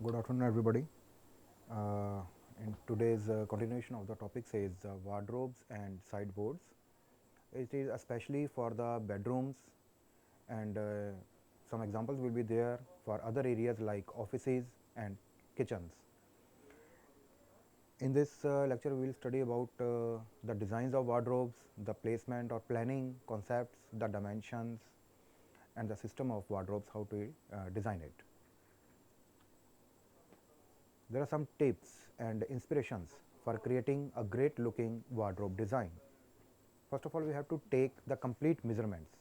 Good afternoon, everybody. Uh, in today's continuation of the topic says wardrobes and sideboards. It is especially for the bedrooms, and some examples will be there for other areas like offices and kitchens. In this lecture, we will study about the designs of wardrobes, the placement or planning concepts, the dimensions, and the system of wardrobes, how to design it. There are some tips and inspirations for creating a great looking wardrobe design. First of all, we have to take the complete measurements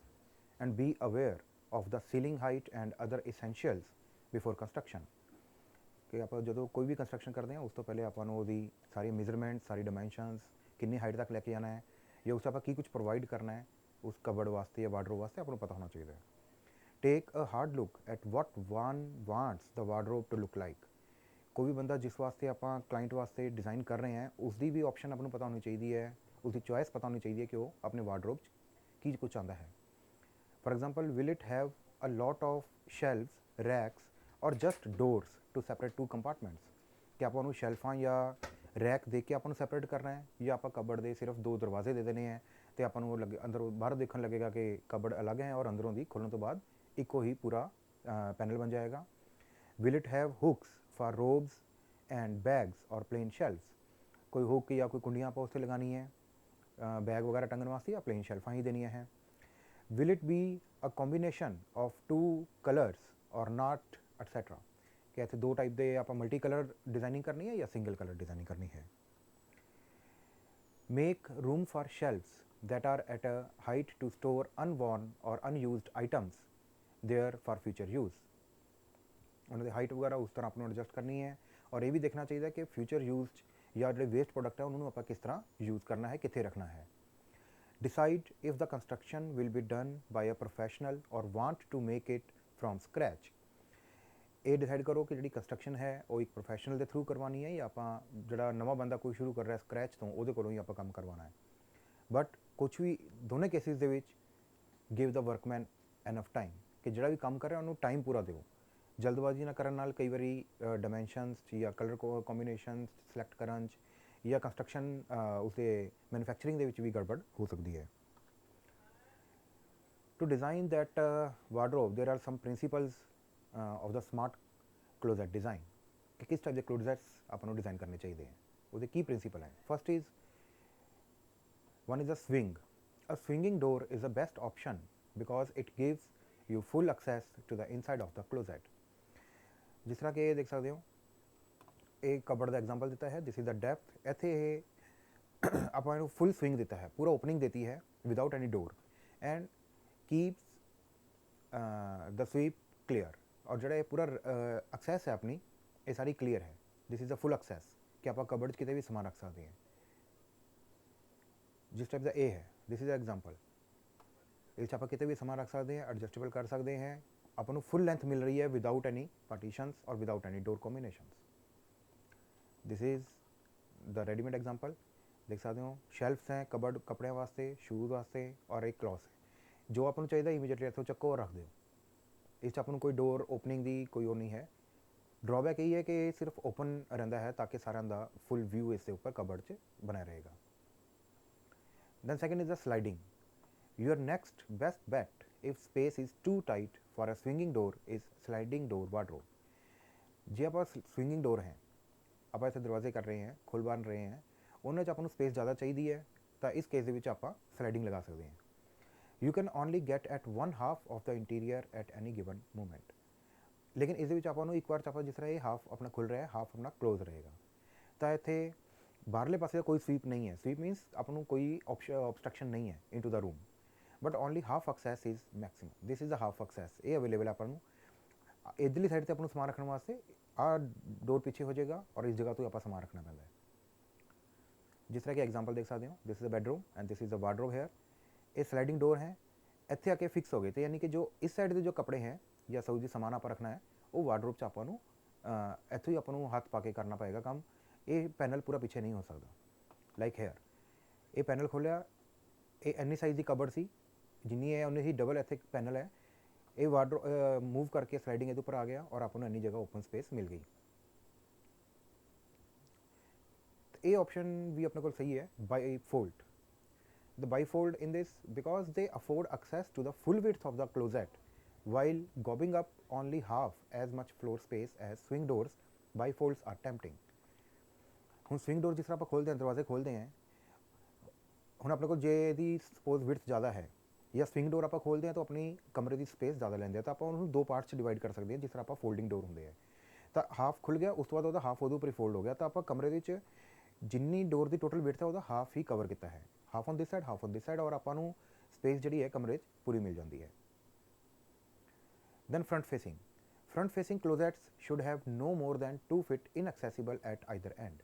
and be aware of the ceiling height and other essentials before construction. कि आप जो कोई भी construction करते हैं उस तो पहले ਆਪਾਂ ਨੂੰ ਉਹਦੀ ਸਾਰੀ मेजरमेंट ਸਾਰੀ ਡਾਈਮੈਂਸ਼ਨਸ ਕਿੰਨੀ ਹਾਈਟ ਤੱਕ ਲੈ ਕੇ ਜਾਣਾ ਹੈ ਜਾਂ ਉਸ ਆਪਾਂ ਕੀ ਕੁਝ ਪ੍ਰੋਵਾਈਡ ਕਰਨਾ ਹੈ ਉਸ ਕਬਰਡ ਵਾਸਤੇ ਜਾਂ ਵਾਰਡਰੋਬ ਵਾਸਤੇ ਆਪਾਂ ਨੂੰ ਪਤਾ ਹੋਣਾ ਚਾਹੀਦਾ ਹੈ. Take a hard look at what one wants the wardrobe to look like. ਕੋਈ ਵੀ ਬੰਦਾ ਜਿਸ ਵਾਸਤੇ ਆਪਾਂ ਕਲਾਇੰਟ ਵਾਸਤੇ ਡਿਜ਼ਾਈਨ ਕਰ ਰਹੇ ਹਾਂ ਉਸ ਦੀ ਵੀ ਆਪਸ਼ਨ ਆਪਾਂ ਨੂੰ ਪਤਾ ਹੋਣੀ ਚਾਹੀਦੀ ਹੈ, ਉਸਦੀ ਚੋਇਸ ਪਤਾ ਹੋਣੀ ਚਾਹੀਦੀ ਹੈ ਕਿ ਉਹ ਆਪਣੇ ਵਾਰਡਰੋਬ 'ਚ ਕੀ ਕੁਝ ਚਾਹੁੰਦਾ ਹੈ. For example, will it have a lot of shelves, racks or just doors to separate two compartments? ਕਿ ਆਪਾਂ ਨੂੰ ਸ਼ੈਲਫਾਂ ਜਾਂ ਰੈਕ ਦੇ ਕੇ ਆਪਾਂ ਨੂੰ ਸੈਪਰੇਟ ਕਰਨਾ ਹੈ ਜਾਂ ਆਪਾਂ ਕਬਰਡ ਦੇ ਸਿਰਫ ਦੋ ਦਰਵਾਜ਼ੇ ਦੇ ਦੇਣੇ ਹੈ ਤੇ ਆਪਾਂ ਨੂੰ ਉਹ ਲੱਗੇ ਅੰਦਰੋਂ ਬਾਹਰ ਦੇਖਣ ਲੱਗੇਗਾ ਕਿ ਕਬਰਡ ਅਲੱਗ ਹੈ ਔਰ ਅੰਦਰੋਂ ਦੀ ਖੋਲ੍ਹਣ ਤੋਂ ਬਾਅਦ ਇੱਕੋ ਹੀ ਪੂਰਾ ਪੈਨਲ ਬਣ ਜਾਏਗਾ. Will it have hooks for robes and bags or plain shelves? कोई हुक या कोई कुंडियाँ आप उससे लगानी है बैग वगैरह टंगने वास्ते या प्लेन शेल्फां ही देनी है. Will it be a combination of two colors or not etc. कि ऐसे दो टाइप दे आप मल्टी कलर डिजाइनिंग करनी है या सिंगल कलर डिजाइनिंग करनी है. Make room for shelves that are at a height to store unworn or unused items there for future use. ਉਹਨਾਂ ਦੀ ਹਾਈਟ ਵਗੈਰਾ ਉਸ ਤਰ੍ਹਾਂ ਆਪਾਂ ਨੂੰ ਐਡਜਸਟ ਕਰਨੀ ਹੈ ਔਰ ਇਹ ਵੀ ਦੇਖਣਾ ਚਾਹੀਦਾ ਕਿ ਫਿਊਚਰ ਯੂਜ਼ ਜਾਂ ਜਿਹੜੇ ਵੇਸਟ ਪ੍ਰੋਡਕਟ ਹੈ ਉਹਨਾਂ ਨੂੰ ਆਪਾਂ ਕਿਸ ਤਰ੍ਹਾਂ ਯੂਜ਼ ਕਰਨਾ ਹੈ, ਕਿੱਥੇ ਰੱਖਣਾ ਹੈ. Decide if the construction will be done by a professional or want to make it from scratch. ਇਹ ਡਿਸਾਈਡ ਕਰੋ ਕਿ ਜਿਹੜੀ ਕੰਸਟਰਕਸ਼ਨ ਹੈ ਉਹ ਇੱਕ ਪ੍ਰੋਫੈਸ਼ਨਲ ਦੇ ਥਰੂ ਕਰਵਾਉਣੀ ਹੈ ਜਾਂ ਆਪਾਂ ਜਿਹੜਾ ਨਵਾਂ ਬੰਦਾ ਕੋਈ ਸ਼ੁਰੂ ਕਰ ਰਿਹਾ ਸਕ੍ਰੈਚ ਤੋਂ ਉਹਦੇ ਕੋਲੋਂ ਹੀ ਆਪਾਂ ਕੰਮ ਕਰਵਾਉਣਾ ਹੈ. ਬਟ ਕੁਛ ਵੀ ਦੋਨੇ ਕੇਸਿਸ ਦੇ ਵਿੱਚ ਗਿਵ ਦਾ ਵਰਕਮੈਨ ਐਨਫ ਟਾਈਮ ਕਿ ਜਿਹੜਾ ਵੀ ਕੰਮ ਕਰ ਰਿਹਾ ਉਹਨੂੰ ਟਾਈਮ ਪੂਰਾ ਦਿਓ. ਜਲਦਬਾਜ਼ੀ ਨਾ ਕਰਨ ਨਾਲ ਕਈ ਵਾਰੀ ਡਾਈਮੈਂਸ਼ਨਸ ਜਾਂ ਕਲਰ ਕੰਬੀਨੇਸ਼ਨ ਸਿਲੈਕਟ ਕਰਨ 'ਚ ਜਾਂ ਕੰਸਟਰਕਸ਼ਨ ਉਸਦੇ ਮੈਨੂਫੈਕਚਰਿੰਗ ਦੇ ਵਿੱਚ ਵੀ ਗੜਬੜ ਹੋ ਸਕਦੀ ਹੈ. To design that wardrobe there are some principles of the smart closet design ਕਿ ਕਿਸ ਟਾਈਪ ਦੇ ਕਲੋਜ਼ਟਸ ਆਪਾਂ ਨੂੰ ਡਿਜ਼ਾਈਨ ਕਰਨੇ ਚਾਹੀਦੇ ਹੈ. ਉਹਦੇ ਕੀ ਪ੍ਰਿੰਸੀਪਲ ਹੈ. First is one is a swing. A swinging door is the best option because it gives you full access to the inside of the closet. ਜਿਸ ਤਰ੍ਹਾਂ ਕਿ ਇਹ ਦੇਖ ਸਕਦੇ ਹੋ ਇਹ ਕਬਰਡ ਦਾ ਐਗਜ਼ਾਮਪਲ ਦਿੱਤਾ ਹੈ. ਦਿਸ ਇਜ਼ ਦਾ ਡੈਪਥ. ਇੱਥੇ ਇਹ ਆਪਾਂ ਇਹਨੂੰ ਫੁੱਲ ਸਵਿੰਗ ਦਿੱਤਾ ਹੈ, ਪੂਰਾ ਓਪਨਿੰਗ ਦਿੱਤੀ ਹੈ without any door and keeps the sweep clear. ਔਰ ਜਿਹੜਾ ਇਹ ਪੂਰਾ ਐਕਸੈਸ ਹੈ ਆਪਣੀ ਇਹ ਸਾਰੀ ਕਲੀਅਰ ਹੈ. ਦਿਸ ਇਜ਼ ਦਾ ਫੁੱਲ ਐਕਸੈਸ ਕਿ ਆਪਾਂ ਕਬਰਡ 'ਚ ਕਿਤੇ ਵੀ ਸਮਾਨ ਰੱਖ ਸਕਦੇ ਹਾਂ. ਜਿਸ ਟਾਈਪ ਦਾ ਇਹ ਹੈ ਦਿਸ ਇਜ਼ ਐਗਜ਼ਾਮਪਲ. ਇਹ 'ਚ ਆਪਾਂ ਕਿਤੇ ਵੀ ਸਮਾਨ ਰੱਖ ਸਕਦੇ ਹਾਂ, ਐਡਜਸਟੇਬਲ ਕਰ ਸਕਦੇ ਹਾਂ. ਆਪਾਂ ਨੂੰ ਫੁੱਲ ਲੈਂਥ ਮਿਲ ਰਹੀ ਹੈ ਵਿਦਾਊਟ ਐਨੀ ਪਾਰਟੀਸ਼ਨਸ ਔਰ without any door combinations. This is the readymade example. ਦੇਖ ਸਕਦੇ ਹੋ ਸ਼ੈਲਫਸ ਹੈ ਕਬਰਡ ਕੱਪੜਿਆਂ ਵਾਸਤੇ, ਸ਼ੂਜ਼ ਵਾਸਤੇ ਔਰ ਇੱਕ ਕਲੌਥ ਹੈ. ਜੋ ਆਪਾਂ ਨੂੰ ਚਾਹੀਦਾ ਇਮੀਡੀਏਟਲੀ ਇੱਥੋਂ ਚੱਕੋ ਔਰ ਰੱਖ ਦਿਓ. ਇਸ 'ਚ ਆਪਾਂ ਨੂੰ ਕੋਈ ਡੋਰ ਓਪਨਿੰਗ ਦੀ ਕੋਈ ਉਹ ਨਹੀਂ ਹੈ. ਡਰੋਬੈਕ ਇਹ ਹੈ ਕਿ ਇਹ ਸਿਰਫ ਓਪਨ ਰਹਿੰਦਾ ਹੈ ਤਾਂ ਕਿ ਸਾਰਿਆਂ ਦਾ ਫੁੱਲ ਵਿਊ ਇਸ ਦੇ ਉੱਪਰ ਕਬਰਡ 'ਚ ਬਣਿਆ ਰਹੇਗਾ. Then second is the sliding. Your next best bet if space is too tight for a swinging door is sliding door wardrobe. ਜੇ ਆਪਾਂ ਸਵਿੰਗਿੰਗ ਡੋਰ ਹੈ ਆਪਾਂ ਇੱਥੇ ਦਰਵਾਜ਼ੇ ਕਰ ਰਹੇ ਹਾਂ, ਖੁੱਲ੍ਹ ਬਣ ਰਹੇ ਹਾਂ, ਉਹਨਾਂ 'ਚ ਆਪਾਂ ਨੂੰ ਸਪੇਸ ਜ਼ਿਆਦਾ ਚਾਹੀਦੀ ਹੈ ਤਾਂ ਇਸ ਕੇਸ ਦੇ ਵਿੱਚ ਆਪਾਂ ਸਲਾਈਡਿੰਗ ਲਗਾ ਸਕਦੇ ਹਾਂ. You can only get at one half of the interior at any given moment. ਲੇਕਿਨ ਇਸ ਦੇ ਵਿੱਚ ਆਪਾਂ ਨੂੰ ਇੱਕ ਵਾਰ 'ਚ ਆਪਾਂ ਜਿਸ ਤਰ੍ਹਾਂ ਇਹ ਹਾਫ ਆਪਣਾ ਖੁੱਲ੍ਹ ਰਿਹਾ ਹਾਫ ਆਪਣਾ ਕਲੋਜ਼ ਰਹੇਗਾ ਤਾਂ ਇੱਥੇ ਬਾਹਰਲੇ ਪਾਸੇ ਦਾ ਕੋਈ ਸਵੀਪ ਨਹੀਂ ਹੈ. ਸਵੀਪ ਮੀਨਸ ਆਪਾਂ ਨੂੰ ਕੋਈ ਆਬਸਟਰਕਸ਼ਨ ਨਹੀਂ ਹੈ into the room but only half access is maximum. This is the half access. ਇਹ ਅਵੇਲੇਬਲ ਆਪਾਂ ਨੂੰ ਇੱਧਰਲੀ ਸਾਈਡ 'ਤੇ ਆਪਾਂ ਨੂੰ ਸਮਾਨ ਰੱਖਣ ਵਾਸਤੇ ਆਹ ਡੋਰ ਪਿੱਛੇ ਹੋ ਜਾਏਗਾ ਔਰ ਇਸ ਜਗ੍ਹਾ ਤੋਂ ਆਪਾਂ ਸਮਾਨ ਰੱਖਣਾ ਪੈਂਦਾ ਹੈ. ਜਿਸ ਤਰ੍ਹਾਂ ਕਿ ਐਗਜ਼ਾਮਪਲ ਦੇਖ ਸਕਦੇ ਹੋ this is the bedroom and this is the wardrobe here. ਇਹ ਸਲਾਈਡਿੰਗ ਡੋਰ ਹੈ ਇੱਥੇ ਆ ਕੇ ਫਿਕਸ ਹੋ ਗਏ ਤੇ ਯਾਨੀ ਕਿ ਜੋ ਇਸ ਸਾਈਡ ਦੇ ਜੋ ਕੱਪੜੇ ਹੈ ਜਾਂ ਸੌ ਜੀ ਸਮਾਨ ਆਪਾਂ ਰੱਖਣਾ ਹੈ ਉਹ ਵਾਰਡਰੋਬ 'ਚ ਆਪਾਂ ਨੂੰ ਇੱਥੋਂ ਹੀ ਆਪਾਂ ਨੂੰ ਹੱਥ ਪਾ ਕੇ ਕਰਨਾ ਪਏਗਾ ਕੰਮ. ਇਹ ਪੈਨਲ ਪੂਰਾ ਪਿੱਛੇ ਨਹੀਂ ਹੋ ਸਕਦਾ. ਲਾਈਕ ਹੇਅਰ ਇਹ ਪੈਨਲ ਖੋਲ੍ਹਿਆ ਇਹ ਇੰਨੀ ਸਾਈਜ਼ ਦੀ ਕਬਰਡ ਸੀ ਜਿੰਨੀ ਹੈ ਉਨੀ ਹੀ ਡਬਲ ਇੱਥੇ ਪੈਨਲ ਹੈ. ਇਹ ਵਾਰਡਰੋਬ ਮੂਵ ਕਰਕੇ ਸਲਾਈਡਿੰਗ ਇਹਦੇ ਉੱਪਰ ਆ ਗਿਆ ਔਰ ਆਪਾਂ ਨੂੰ ਇੰਨੀ ਜਗ੍ਹਾ ਓਪਨ ਸਪੇਸ ਮਿਲ ਗਈ. ਇਹ ਆਪਸ਼ਨ ਵੀ ਆਪਣੇ ਕੋਲ ਸਹੀ ਹੈ ਬਾਈਫੋਲਡ। The bifold in this because they afford access to the full width of the closet while gobbing up only half as much floor space as swing doors. Bifolds are tempting। ਹੁਣ swing door ਜਿਸ ਤਰ੍ਹਾਂ ਆਪਾਂ ਖੋਲਦੇ ਹਾਂ, ਦਰਵਾਜ਼ੇ ਖੋਲਦੇ ਹਾਂ, ਹੁਣ ਆਪਣੇ ਕੋਲ ਜੇ ਇਹਦੀ ਸਪੋਜ਼ ਵਿਡਥ ਜ਼ਿਆਦਾ ਹੈ ਜਾਂ ਸਵਿੰਗ ਡੋਰ ਆਪਾਂ ਖੋਲਦੇ ਹਾਂ ਤਾਂ ਆਪਣੀ ਕਮਰੇ ਦੀ ਸਪੇਸ ਜ਼ਿਆਦਾ ਲੈਂਦੇ ਆ, ਤਾਂ ਆਪਾਂ ਉਹਨੂੰ ਦੋ ਪਾਰਟਸ 'ਚ ਡਿਵਾਈਡ ਕਰ ਸਕਦੇ ਹਾਂ ਜਿਸ ਤਰ੍ਹਾਂ ਆਪਾਂ ਫੋਲਡਿੰਗ ਡੋਰ ਹੁੰਦੇ ਆ। ਤਾਂ ਹਾਫ ਖੁੱਲ ਗਿਆ, ਉਸ ਤੋਂ ਬਾਅਦ ਉਹਦਾ ਹਾਫ ਉਹਦੇ ਉੱਪਰ ਫੋਲਡ ਹੋ ਗਿਆ, ਤਾਂ ਆਪਾਂ ਕਮਰੇ ਦੇ ਵਿੱਚ ਜਿੰਨੀ ਡੋਰ ਦੀ ਟੋਟਲ ਵਿਡਥ ਹੈ ਉਹਦਾ ਹਾਫ ਹੀ ਕਵਰ ਕੀਤਾ ਹੈ, half on this side half on this side, ਔਰ ਆਪਾਂ ਨੂੰ ਸਪੇਸ ਜਿਹੜੀ ਹੈ ਕਮਰੇ 'ਚ ਪੂਰੀ ਮਿਲ ਜਾਂਦੀ ਹੈ। Then front facing closets should have no more than 2 feet inaccessible at either end।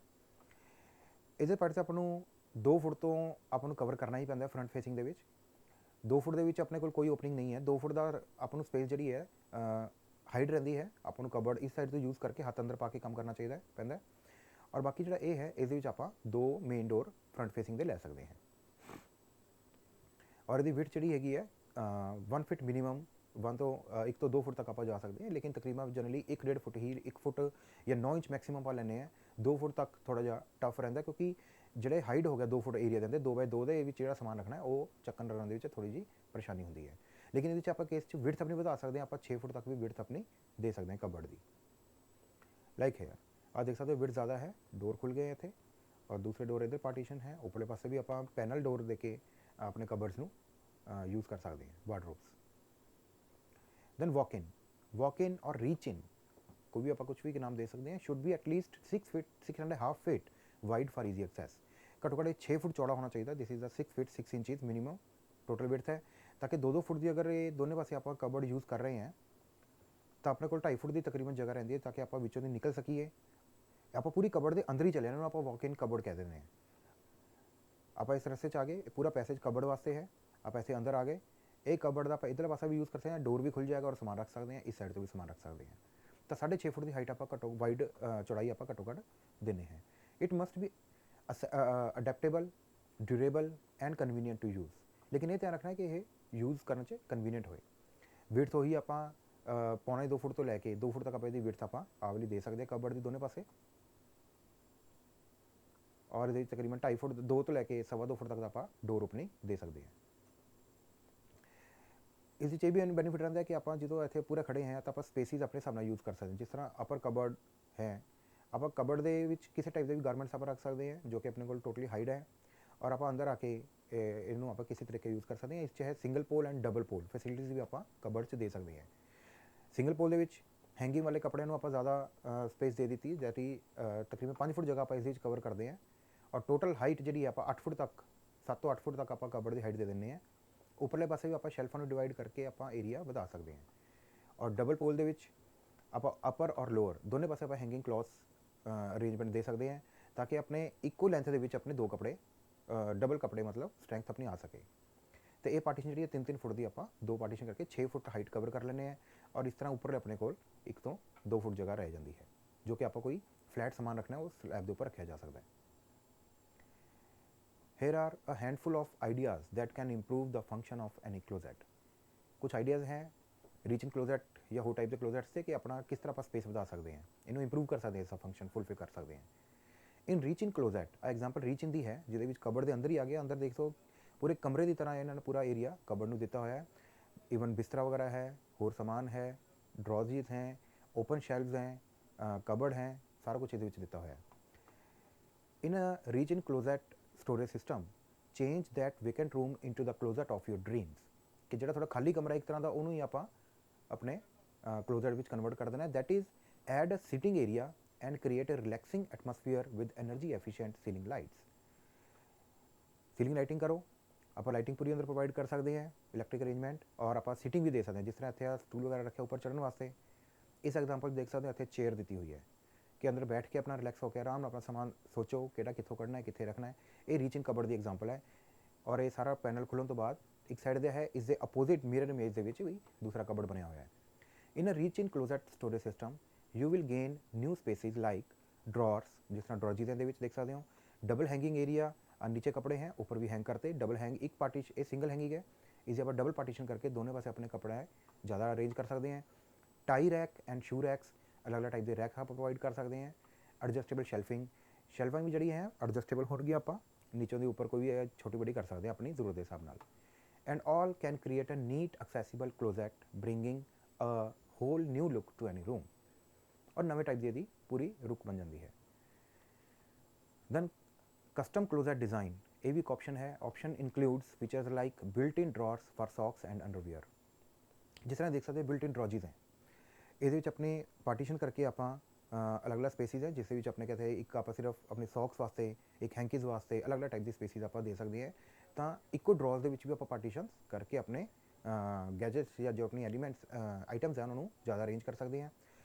ਇਹਦੇ ਪਾਰਟ 'ਚ ਆਪਾਂ ਨੂੰ 2 ਫੁੱਟ ਤੋਂ ਆਪਾਂ ਨੂੰ ਕਵਰ ਕਰਨਾ ਹੀ ਪੈਂਦਾ ਫਰੰਟ ਫੇਸਿੰਗ ਦੇ ਵਿੱਚ। 2 ਫੁੱਟ ਦੇ ਵਿੱਚ ਆਪਣੇ ਕੋਲ ਕੋਈ ਓਪਨਿੰਗ ਨਹੀਂ ਹੈ, 2 ਫੁੱਟ ਦਾ ਆਪਾਂ ਨੂੰ ਸਪੇਸ ਜਿਹੜੀ ਹੈ ਹਾਈਡ ਰਹਿੰਦੀ ਹੈ, ਆਪਾਂ ਨੂੰ ਕਬਰਡ ਇਸ ਸਾਈਡ ਤੋਂ ਯੂਜ਼ ਕਰਕੇ ਹੱਥ ਅੰਦਰ ਪਾ ਕੇ ਕੰਮ ਕਰਨਾ ਚਾਹੀਦਾ ਪੈਂਦਾ। ਔਰ ਬਾਕੀ ਜਿਹੜਾ ਇਹ ਹੈ ਇਹਦੇ ਵਿੱਚ ਆਪਾਂ 2 ਮੇਨ ਡੋਰ ਫਰੰਟ ਫੇਸਿੰਗ ਦੇ ਲੈ ਸਕਦੇ ਹਾਂ। ਔਰ ਇਹਦੀ ਵਿਡਥ ਜਿਹੜੀ ਹੈਗੀ ਹੈ 1 ਫਿਟ ਮਿਨੀਮਮ, 1 ਤੋਂ 2 ਫੁੱਟ ਤੱਕ ਆਪਾਂ ਜਾ ਸਕਦੇ ਹਾਂ, ਲੇਕਿਨ ਤਕਰੀਬਨ ਜਨਰਲੀ 1.5 ਫੁੱਟ ਹੀ, 1 ਫੁੱਟ ਜਾਂ 9 ਇੰਚ ਮੈਕਸਿਮਮ ਆਪਾਂ ਲੈਂਦੇ ਹਾਂ। 2 ਫੁੱਟ ਤੱਕ ਥੋੜ੍ਹਾ ਜਿਹਾ ਟਫ ਰਹਿੰਦਾ ਕਿਉਂਕਿ ਜਿਹੜੇ ਹਾਈਡ ਹੋ ਗਿਆ 2 ਫੁੱਟ ਏਰੀਆ ਦੇ ਅੰਦਰ 2x2 ਦੇ ਵਿੱਚ ਜਿਹੜਾ ਸਮਾਨ ਰੱਖਣਾ ਉਹ ਚੱਕਣ ਕਰਨ ਦੇ ਵਿੱਚ ਥੋੜ੍ਹੀ ਜਿਹੀ ਪਰੇਸ਼ਾਨੀ ਹੁੰਦੀ ਹੈ। ਲੇਕਿਨ ਇਹਦੇ 'ਚ ਆਪਾਂ ਕੇਸ 'ਚ ਵਿਡਥ ਆਪਣੀ ਵਧਾ ਸਕਦੇ ਹਾਂ, ਆਪਾਂ 6 ਫੁੱਟ ਤੱਕ ਵੀ ਵਿਡਥ ਆਪਣੀ ਦੇ ਸਕਦੇ ਹਾਂ ਕਬਰਡ ਦੀ। ਲਾਈਕ ਹੈ ਆਹ ਦੇਖ ਸਕਦੇ ਹੋ ਵਿਡਥ ਜ਼ਿਆਦਾ ਹੈ, ਡੋਰ ਖੁੱਲ ਗਏ ਇੱਥੇ, ਔਰ ਦੂਸਰੇ ਡੋਰ ਇੱਧਰ ਪਾਰਟੀਸ਼ਨ ਹੈ, ਉੱਪਰਲੇ ਪਾਸੇ ਵੀ ਆਪਾਂ ਪੈਨਲ ਡੋਰ ਦੇ ਕੇ ਆਪਣੇ ਕਬਰਡਸ ਨੂੰ ਯੂਜ਼ ਕਰ ਸਕਦੇ ਹਾਂ, wardrobes. Then walk in or reach in, ਕੋਈ ਵੀ ਆਪਾਂ ਕੁਛ ਵੀ ਨਾਮ ਦੇ ਸਕਦੇ ਹਾਂ, should be at least 6 feet 6.5 feet wide for easy access. ਘੱਟੋ ਘੱਟ 6 ਫੁੱਟ ਚੌੜਾ ਹੋਣਾ ਚਾਹੀਦਾ। This is the 6 feet 6 inches minimum total width ਹੈ, ਤਾਂ ਕਿ 2-2 ਫੁੱਟ ਦੀ ਅਗਰ ਇਹ ਦੋਨੇ ਪਾਸੇ ਆਪਾਂ ਕਬਰਡ ਯੂਜ਼ ਕਰ ਰਹੇ ਹਾਂ ਤਾਂ ਆਪਣੇ ਕੋਲ 2.5 ਫੁੱਟ ਦੀ ਤਕਰੀਬਨ ਜਗ੍ਹਾ ਰਹਿੰਦੀ ਹੈ, ਤਾਂ ਕਿ ਆਪਾਂ ਵਿੱਚੋਂ ਦੀ ਨਿਕਲ ਸਕੀਏ। ਆਪਾਂ ਪੂਰੀ ਕਬਰਡ ਦੇ ਅੰਦਰ ਹੀ ਚਲੇ ਜਾਣਾ, ਆਪਾਂ ਵਾਕ ਇਨ ਕਬਰਡ ਕਹਿ ਦਿੰਦੇ ਹਾਂ। ਆਪਾਂ ਇਸ ਰਸਤੇ 'ਚ ਆ ਗਏ, ਪੂਰਾ ਪੈਸੇਜ ਕਬਰਡ ਵਾਸਤੇ ਹੈ, ਆਪਾਂ ਇੱਥੇ ਅੰਦਰ ਆ ਗਏ। ਇਹ ਕਬਰਡ ਦਾ ਆਪਾਂ ਇੱਧਰਲਾ ਪਾਸਾ ਵੀ ਯੂਜ਼ ਕਰ ਸਕਦੇ ਹਾਂ, ਡੋਰ ਵੀ ਖੁੱਲ ਜਾਏਗਾ ਔਰ ਸਮਾਨ ਰੱਖ ਸਕਦੇ ਹਾਂ, ਇਸ ਸਾਈਡ ਤੋਂ ਵੀ ਸਮਾਨ ਰੱਖ ਸਕਦੇ ਹਾਂ। ਤਾਂ 6.5 ਫੁੱਟ ਦੀ ਹਾਈਟ ਆਪਾਂ ਘੱਟੋ ਵਾਈਡ ਚੌੜਾਈ ਆਪਾਂ ਘੱਟੋ ਘੱਟ ਦਿੰਦੇ ਹਾਂ। It must be adaptable, durable and convenient to use. ਲੇਕਿਨ ਇਹ ਧਿਆਨ ਰੱਖਣਾ ਕਿ ਇਹ ਯੂਜ਼ ਕਰਨ 'ਚ ਕਨਵੀਨੀਅੰਟ ਹੋਏ। ਵਿਡਥ ਉਹੀ ਆਪਾਂ 1.25-2 ਫੁੱਟ ਤੋਂ ਲੈ ਕੇ 2 ਫੁੱਟ ਤੱਕ ਆਪਾਂ ਇਹਦੀ ਵਿਡਥ ਆਪਾਂ ਆਵਲੀ ਦੇ ਸਕਦੇ ਹਾਂ ਕਬਰਡ ਦੀ ਦੋਨੇ ਪਾਸੇ, ਔਰ ਇਹਦੇ ਤਕਰੀਬਨ 2.5 ਫੁੱਟ 2 ਤੋਂ ਲੈ ਕੇ 2.25 ਫੁੱਟ ਤੱਕ ਦਾ ਆਪਾਂ ਡੋਰ ਓਪਨਿੰਗ ਦੇ ਸਕਦੇ ਹਾਂ। ਇਸ ਵਿੱਚ ਇਹ ਵੀ ਬੈਨੀਫਿਟ ਰਹਿੰਦਾ ਕਿ ਆਪਾਂ ਜਦੋਂ ਇੱਥੇ ਪੂਰਾ ਖੜੇ ਹਾਂ ਤਾਂ ਆਪਾਂ ਸਪੇਸਿਸ ਆਪਣੇ ਹਿਸਾਬ ਨਾਲ ਯੂਜ਼ ਕਰ ਸਕਦੇ ਹਾਂ। ਜਿਸ ਤਰ੍ਹਾਂ ਅਪਰ ਕਬਰਡ ਹੈ, ਆਪਾਂ ਕਬਰਡ ਦੇ ਵਿੱਚ ਕਿਸੇ ਟਾਈਪ ਦੇ ਵੀ ਗਾਰਮੈਂਟਸ ਆਪਾਂ ਰੱਖ ਸਕਦੇ ਹਾਂ ਜੋ ਕਿ ਆਪਣੇ ਕੋਲ ਟੋਟਲੀ ਹਾਈਡ ਹੈ, ਔਰ ਆਪਾਂ ਅੰਦਰ ਆ ਕੇ ਇਹਨੂੰ ਆਪਾਂ ਕਿਸੇ ਤਰੀਕੇ ਯੂਜ਼ ਕਰ ਸਕਦੇ ਹਾਂ। ਇਸ 'ਚ ਹੈ single pole and double pole facilities ਵੀ ਆਪਾਂ ਕਬਰਡ 'ਚ ਦੇ ਸਕਦੇ ਹਾਂ। ਸਿੰਗਲ ਪੋਲ ਦੇ ਵਿੱਚ ਹੈਂਗਿੰਗ ਵਾਲੇ ਕੱਪੜਿਆਂ ਨੂੰ ਆਪਾਂ ਜ਼ਿਆਦਾ ਸਪੇਸ ਦੇ ਦਿੱਤੀ, ਜੈਟੀ ਤਕਰੀਬਨ 5 ਫੁੱਟ ਜਗ੍ਹਾ ਆਪਾਂ ਇਸ ਵਿੱਚ ਕਵਰ ਕਰਦੇ ਹਾਂ, ਔਰ ਟੋਟਲ ਹਾਈਟ ਜਿਹੜੀ ਆਪਾਂ 8 ਫੁੱਟ ਤੱਕ 7 ਤੋਂ 8 ਫੁੱਟ ਤੱਕ ਆਪਾਂ ਕਬਰਡ ਦੀ ਹਾਈਟ ਦੇ ਦਿੰਦੇ ਹਾਂ। ਉੱਪਰਲੇ ਪਾਸੇ ਵੀ ਆਪਾਂ ਸ਼ੈਲਫਾਂ ਨੂੰ ਡਿਵਾਈਡ ਕਰਕੇ ਆਪਾਂ ਏਰੀਆ ਵਧਾ ਸਕਦੇ ਹਾਂ। ਔਰ ਡਬਲ ਪੋਲ ਦੇ ਵਿੱਚ ਆਪਾਂ ਅਪਰ ਔਰ ਲੋਅਰ ਦੋਨੇ ਪਾਸੇ ਆਪਾਂ ਹੈਂਗਿੰਗ ਕਲੌਥਸ ਅਰੇਂਜਮੈਂਟ ਦੇ ਸਕਦੇ ਹਾਂ, ਤਾਂ ਕਿ ਆਪਣੇ ਇੱਕੋ ਲੈਂਥ ਦੇ ਵਿੱਚ ਆਪਣੇ 2 ਕੱਪੜੇ ਡਬਲ ਕੱਪੜੇ ਮਤਲਬ ਸਟਰੈਂਥ ਆਪਣੀ ਆ ਸਕੇ। ਤੇ ਇਹ ਪਾਰਟੀਸ਼ਨ ਜਿਹੜੀ ਹੈ 3-3 ਫੁੱਟ ਦੀ ਆਪਾਂ 2 ਪਾਰਟੀਸ਼ਨ ਕਰਕੇ 6 ਫੁੱਟ ਹਾਈਟ ਕਵਰ ਕਰ ਲੈਂਦੇ ਹਾਂ, ਔਰ ਇਸ ਤਰ੍ਹਾਂ ਉੱਪਰਲੇ ਆਪਣੇ ਕੋਲ 1 ਤੋਂ 2 ਫੁੱਟ ਜਗ੍ਹਾ ਰਹਿ ਜਾਂਦੀ ਹੈ, ਜੋ ਕਿ ਆਪਾਂ ਕੋਈ ਫਲੈਟ ਸਮਾਨ ਰੱਖਣਾ ਉਹ ਸਲੈਬ ਦੇ ਉੱਪਰ ਰੱਖਿਆ ਜਾ ਸਕਦਾ ਹੈ। Here are a handful of ideas that can improve the function of any closet। कुछ आइडियाज़ हैं रीच इन क्लोजेट या हो टाइप के क्लोजेट से कि अपना किस तरह आप स्पेस बता सकते हैं, इन्हों इंप्रूव कर सकते हैं, इसका फंक्शन फुलफिल कर सकते हैं। In reach in closet example reach in दी है जिहदे विच कबर्ड दे अंदर ही आ गया, अंदर देख सो पूरे कमरे की तरह इन्होंने पूरा एरिया कबर्ड नूं दिता होया है। ईवन बिस्तरा वगैरह है, होर समान है, ड्रॉजीज हैं, ओपन शेल्व्स हैं, कबर्ड हैं, सारा कुछ इहदे विच दिता होया है। In reach in closet storage system change that vacant room into the closet of your dreams, कि जो थोड़ा खाली कमरा एक तरह का उन्होंने ही आप अपने क्लोजेट में कन्वर्ट कर देना। That is add a sitting area and create a relaxing atmosphere with energy efficient ceiling lights. Ceiling lighting करो, आप लाइटिंग पूरी अंदर प्रोवाइड कर सकते हैं, इलैक्ट्रिक अरेंजमेंट, और आप सीटिंग भी दे सकते हैं। जिस तरह इतने स्टूल वगैरह रखे ऊपर चढ़ने वास्ते, इस एग्जाम्पल देख सकते हैं इतने चेयर दी हुई है कि अंदर बैठ के अपना रिलैक्स होकर आराम अपना समान सोचो कि कितों कढ़ना है कितने रखना है। ये रीच इन कबर्ड की एग्जाम्पल है, और ये सारा पैनल खुलन तो बाद एक साइड दे है इसके अपोजिट मिरर इमेज के भी दूसरा कबर्ड बनया हुआ है। In a reach in closet storage system you will gain new spaces like drawers, जिस तरह ड्रॉजीज देख सकते हो, डबल हैंगिंग एरिया, नीचे कपड़े हैं ऊपर भी हैंग करते, डबल हैंग एक पार्टीशन, ये सिंगल हैंगिंग है, इसे आप डबल पार्टीशन करके दोनों पासे अपने कपड़ा है ज़्यादा अरेंज कर सकते हैं। Tie rack and shoe racks, अलग अलग टाइप के रैक आप प्रोवाइड कर सकते हैं। एडजस्टेबल ਸ਼ੈਲਫਾਂ ਵੀ ਜਿਹੜੀ ਹੈ ਐਡਜਸਟੇਬਲ ਹੋਣਗੀ, ਆਪਾਂ ਨੀਚੋਂ ਦੀ ਉੱਪਰ ਕੋਈ ਵੀ ਛੋਟੀ ਬੜੀ ਕਰ ਸਕਦੇ ਹਾਂ ਆਪਣੀ ਜ਼ਰੂਰਤ ਦੇ ਹਿਸਾਬ ਨਾਲ। And all can create a neat accessible closet bringing a whole new look to any room, ਔਰ ਨਵੇਂ ਟਾਈਪ ਦੀ ਇਹਦੀ ਪੂਰੀ ਰੁਕ ਬਣ ਜਾਂਦੀ ਹੈ। ਦੈਨ ਕਸਟਮ ਕਲੋਜ਼ੈਟ ਡਿਜ਼ਾਈਨ, ਇਹ ਵੀ ਇੱਕ ਆਪਸ਼ਨ ਹੈ। Option includes features like built in drawers for socks and underwear. ਜਿਸ ਤਰ੍ਹਾਂ ਦੇਖ ਸਕਦੇ ਹੋ ਬਿਲਟ ਇਨ ਡਰॉजेज हैं, ਇਹਦੇ ਵਿੱਚ ਆਪਣੇ ਪਾਰਟੀਸ਼ਨ ਕਰਕੇ ਆਪਾਂ ਅਲੱਗ-ਅਲੱਗ ਸਪੇਸਿਸ ਹੈ, ਜਿਸ ਵਿੱਚ ਆਪਣੇ ਕਹਿੰਦੇ ਇੱਕ ਆਪਾਂ ਸਿਰਫ ਆਪਣੇ ਸੌਕਸ ਵਾਸਤੇ, ਇੱਕ ਹੈਂਕੀਜ਼ ਵਾਸਤੇ ਅਲੱਗ-ਅਲੱਗ ਟਾਈਪ ਦੀ ਸਪੇਸਿਸ ਆਪਾਂ ਦੇ ਸਕਦੇ ਹਾਂ। ਤਾਂ ਇੱਕੋ ਡਰਾਅਰ ਦੇ ਵਿੱਚ ਵੀ ਆਪਾਂ ਪਾਰਟੀਸ਼ਨਸ ਕਰਕੇ ਆਪਣੇ ਗੈਜਟਸ ਜਾਂ ਜੋ ਆਪਣੀ ਐਲੀਮੈਂਟਸ ਆਈਟਮਸ ਹੈ ਉਹਨਾਂ ਨੂੰ ਜ਼ਿਆਦਾ ਅਰੇਂਜ ਕਰ ਸਕਦੇ ਹਾਂ।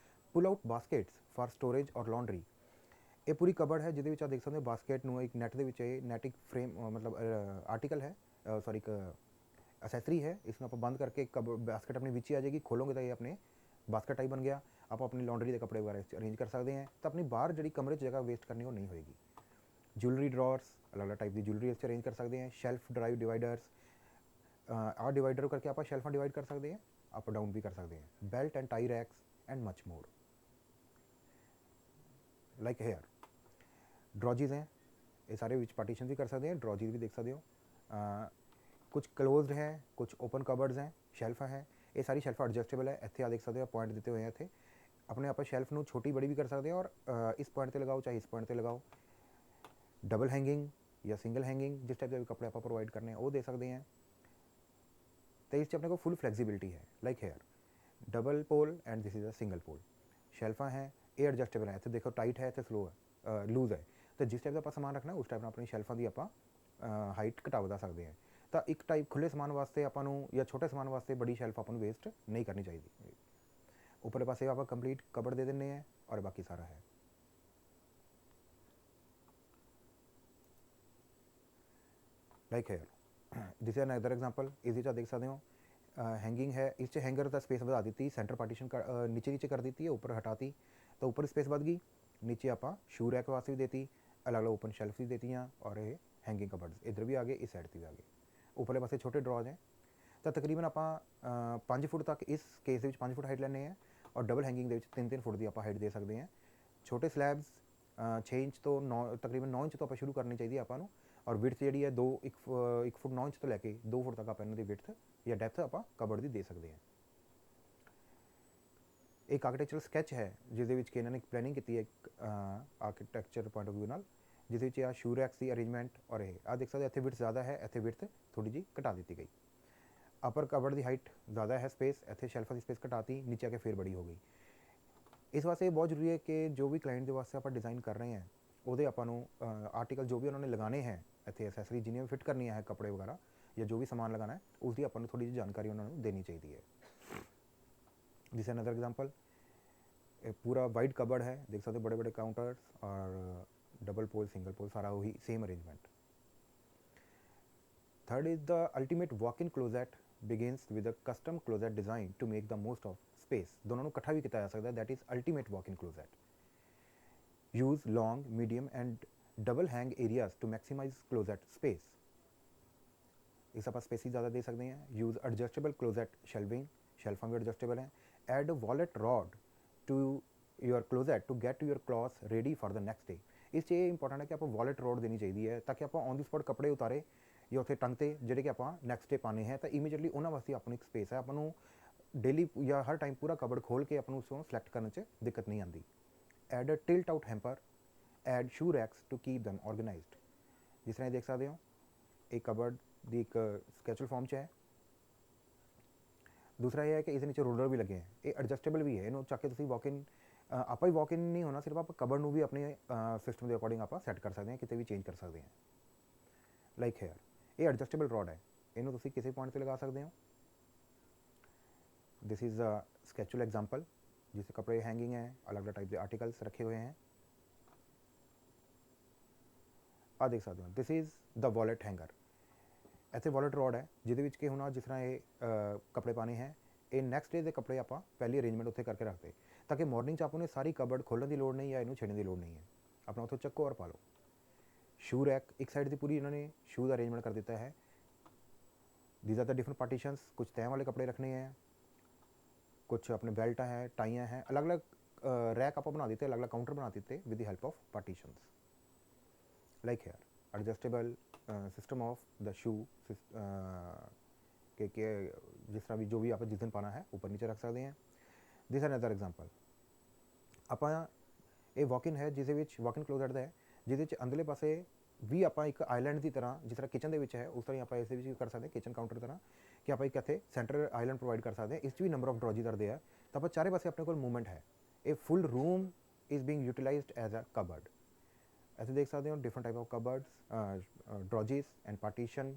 ਪੁੱਲ ਆਊਟ ਬਾਸਕੇਟਸ ਫॉर ਸਟੋਰੇਜ ਔਰ ਲਾਂਡਰੀ, ਇਹ ਪੂਰੀ ਕਬੜ ਹੈ ਜਿਹਦੇ ਵਿੱਚ ਆ ਦੇਖ ਸਕਦੇ ਹੋ ਬਾਸਕੇਟ ਨੂੰ ਇੱਕ ਨੈਟ ਦੇ ਵਿੱਚ, ਇਹ ਨੈਟ ਇੱਕ ਫਰੇਮ ਮਤਲਬ ਆਰਟੀਕਲ ਹੈ, ਸੌਰੀ ਇੱਕ ਅਸੈਸਰੀ ਹੈ। ਇਸ ਨੂੰ ਆਪਾਂ ਬੰਦ ਕਰਕੇ ਬਾਸਕਟ ਆਪਣੀ ਵਿੱਚ ਹੀ ਆ ਜਾਏਗੀ, ਖੋਲੋਗੇ ਤਾਂ ਇਹ ਆਪਣੇ ਬਾਸਕਟ ਟਾਈਪ ਬਣ ਗਿਆ। ਆਪਾਂ ਆਪਣੀ ਲਾਂਡਰੀ ਦੇ ਕੱਪੜੇ ਵਗੈਰਾ ਅਰੇਂਜ ਕਰ ਸਕਦੇ ਹਾਂ, ਤਾਂ ਆਪਣੀ ਬਾਹਰ ਜਿਹੜੀ ਕਮਰੇ 'ਚ ਜਗ੍ਹਾ ਵੇਸਟ ਕਰਨੀ ਉਹ ਨਹੀਂ ਹੋਏਗੀ। ਜੁਐਲਰੀ ਡਰਾਅਰਸ, ਅਲੱਗ-ਅਲੱਗ ਟਾਈਪ ਦੀ ਜੁਐਲਰੀ ਇਸ ਅਰੇਂਜ ਕਰ ਸਕਦੇ ਹਾਂ। ਸ਼ੈਲਫ ਡਰਾਈਵ ਡਿਵਾਈਡਰਸ, ਆਹ ਡਿਵਾਈਡਰ ਕਰਕੇ ਆਪਾਂ ਸ਼ੈਲਫਾਂ ਡਿਵਾਈਡ ਕਰ ਸਕਦੇ ਹਾਂ, ਅਪ ਡਾਊਨ ਵੀ ਕਰ ਸਕਦੇ ਹਾਂ। Belt and tie racks and much more like here. Drawers हैं, ये सारे विच पार्टीशन भी कर सकते हैं, ड्रॉजेज भी देख सकते हो। कुछ क्लोज्ड हैं, कुछ ओपन कबर्ड्स हैं, शैल्फ है, ये सारी शैल्फ एडजस्टेबल है। इतने आ देख सकते हो पॉइंट दिते हुए हैं, इतने अपने आप शैल्फ में छोटी बड़ी भी कर सकते हैं, और इस पॉइंट पर लगाओ चाहे इस पॉइंट पर लगाओ। डबल हैंगिंग या सिंगल हैंगिंग, जिस टाइप के कपड़े आप प्रोवाइड करने वो दे सकते हैं। तो इस अपने को फुल फ्लैक्सीबिलिटी है, like here double pole and this is a single pole. शैल्फा हैं, ये एडजस्टेबल है, इतने देखो टाइट है, इतने स्लो है, लूज है। तो जिस टाइप का आप समान रखना उस टाइप अपनी शैल्फां की आप हाइट घटा वधा सकते हैं। तो एक टाइप खुले समान वास्ते आपां नूं या छोटे समान वास्ते बड़ी शैल्फ आपां नूं वेस्ट नहीं करनी चाहिए। ऊपर पासे आप कंप्लीट कबड़ दे देने हैं और बाकी सारा है। Like here this is another example, इस देख सकते हो हैंगिंग है, इस हैंगर का स्पेस बढ़ा दी, सेंटर पार्टीशन नीचे नीचे कर दी है, ऊपर हटाती तो ऊपर स्पेस बढ़ गई। नीचे आप शू रैक वास्ते भी देती, अलग अलग ओपन शेल्फ भी देती, और ये हैंगिंग कबर्ड्स इधर भी आ गए, इस साइड से भी आ गए। ऊपरले पासे छोटे ड्रॉज हैं, तो तकरीबन आप 5 फुट तक इस केस 5 फुट हाइट लैने हैं, और डबल हैंगिंग के 3-3 फुट की आप हाइट दे सकते हैं। छोटे स्लैब्स 6 इंच तो 9 तकरीबन 9 इंच तो आप शुरू करनी चाहिए आपको, और विड्थ जी है 1 फुट 9 इंच तो लैके 2 फुट तक आप इन्हों की विड्थ या डैप्थ आप कबड़ की दे सकते हैं। एक आर्किटेक्चरल स्कैच है जिसके इन्होंने एक प्लैनिंग की है आर्किटेक्चर पॉइंट ऑफ व्यू नाल, जिस आ शू रैक्स की अरेंजमेंट, और ये आ देख सकते इतने विड्थ ज़्यादा है, इतने विड्थ थोड़ी जी घटा दी गई। अपर कबड़ की हाइट ज़्यादा है, स्पेस इतने शेल्फा की स्पेस घटाती, नीचे आके फिर बड़ी हो गई। इस वास्ते बहुत जरूरी है कि जो भी क्लाइंट के वास्ते आप डिज़ाइन कर रहे हैं वो आपू आर्टिकल जो भी उन्होंने लगाने हैं, इतने असैसरी जिन्हें भी फिट करनी है कपड़े वगैरह या जो भी समान लगाना है, उसकी आपको थोड़ी जी जानकारी उन्होंने देनी चाहिए है। दिस अनदर एग्जांपल, पूरा वाइड कबड़ है, देख सकते बड़े बड़े काउंटर्स और डबल पोल सिंगल पोल सारा वही same arrangement. Third is the ultimate walk in closet begins with a custom closet design to make the most of space. दोनों इकट्ठा भी किया जा सकता है, that is ultimate walk in closet. Use long medium and double hang areas to maximize closet space. इस आप space ज़्यादा दे सकते हैं। यूज एडजस्टेबल क्लोजेट शेल्विंग, शेल्फा भी एडजस्टेबल हैं। Add valet rod to your closet to get your clothes ready for the next day. इस ये इंपॉर्टेंट है कि आप वॉलेट रॉड देनी चाहिए है, ताकि आप ऑन द स्पॉट कपड़े उतारे या उत्थे टंगते ਜਿਹੜੇ ਕਿ ਆਪਾਂ ਨੈਕਸਟ ਡੇ ਪਾने हैं, तो इमीजिएटली ਉਹਨਾਂ ਵਾਸਤੇ ਆਪਣੀ ਇੱਕ स्पेस है, ਆਪਾਂ ਨੂੰ डेली या हर टाइम पूरा कबड़ खोल के अपन उसको सिलेक्ट करने च दिक्कत नहीं आती। Add a tilt out hamper, add shoe racks to keep them organised. जिस तरह देख सकते हो एक कबड़ की एक स्केचुअल फॉर्म च है। दूसरा यह है कि इस नीचे रोलर भी लगे हैं, ये एडजस्टेबल भी है, इन्हों चक के वॉक इन आप ही वॉक इन नहीं होना, सिर्फ आप कबड़ भी अपने सिस्टम के अकॉर्डिंग आप सैट कर सकते हैं, कितने भी चेंज कर सकते हैं। लाइक हेयर ये एडजस्टेबल रॉड है, इन्हों किसी पॉइंट पर लगा सकते हो। दिस इज़ अ स्केचुअल एग्जाम्पल जिससे कपड़े हैंगिंग है, अलग अलग टाइप के आर्टिकल्स रखे हुए हैं। आ देख सकते हो this is the wallet hanger, इतने वॉलेट रॉड है जिहदे विच कि हुण जिस तरह ये कपड़े पाने हैं, ये नैक्सट डे के कपड़े आप पहली अरेंजमेंट उत्थे करके रखते, ताकि मॉर्निंग च आपने सारी कबड़ खोलने की लोड़ नहीं या इन्हू छेड़ने की लोड़ नहीं है, अपना उत्थों चक्को और पा लो। शू रैक एक साइड की पूरी इन्होंने शूज़ अरेंजमेंट कर दिता है। These are the different partitions, कुछ तय वाले कपड़े रखने हैं, कुछ अपने बेल्ट हैं, टाइयाँ हैं, अलग अलग रैक आप बना देते, अलग अलग काउंटर बना देते with the help of partitions. Like here adjustable system of the shoe के जिस तरह भी जो भी आप जिस दिन पाना है ऊपर नीचे रख सकते हैं। दिस अनदर एग्जाम्पल ਆਪਾਂ ਇਹ ਵਾਕ-ਇਨ ਹੈ ਜਿਹਦੇ ਵਿੱਚ ਵਾਕ-ਇਨ ਕਲੋਜ਼ਟ ਦਾ ਹੈ ਜਿਹਦੇ ਵਿੱਚ ਅੰਦਰਲੇ ਪਾਸੇ ਵੀ ਆਪਾਂ ਇੱਕ ਆਈਲੈਂਡ ਦੀ ਤਰ੍ਹਾਂ ਜਿਸ ਤਰ੍ਹਾਂ ਕਿਚਨ ਦੇ ਵਿੱਚ ਹੈ ਉਸ ਤਰ੍ਹਾਂ ਹੀ ਆਪਾਂ ਇਸ ਦੇ ਵਿੱਚ ਵੀ ਕਰ ਸਕਦੇ ਕਿਚਨ ਕਾਊਂਟਰ ਤਰ੍ਹਾਂ ਕਿ ਆਪਾਂ ਇੱਕ ਇੱਥੇ ਸੈਂਟਰ ਆਈਲੈਂਡ ਪ੍ਰੋਵਾਈਡ ਕਰ ਸਕਦੇ ਹਾਂ। ਇਸ 'ਚ ਵੀ ਨੰਬਰ ਆਫ ਡਰੋਜੀ ਕਰਦੇ ਆ ਤਾਂ ਆਪਾਂ ਚਾਰੇ ਪਾਸੇ ਆਪਣੇ ਕੋਲ ਮੂਵਮੈਂਟ ਹੈ। ਇਹ full room is being utilised as a cupboard. ऐसे देख सकते हो different type of cupboards drawers and partition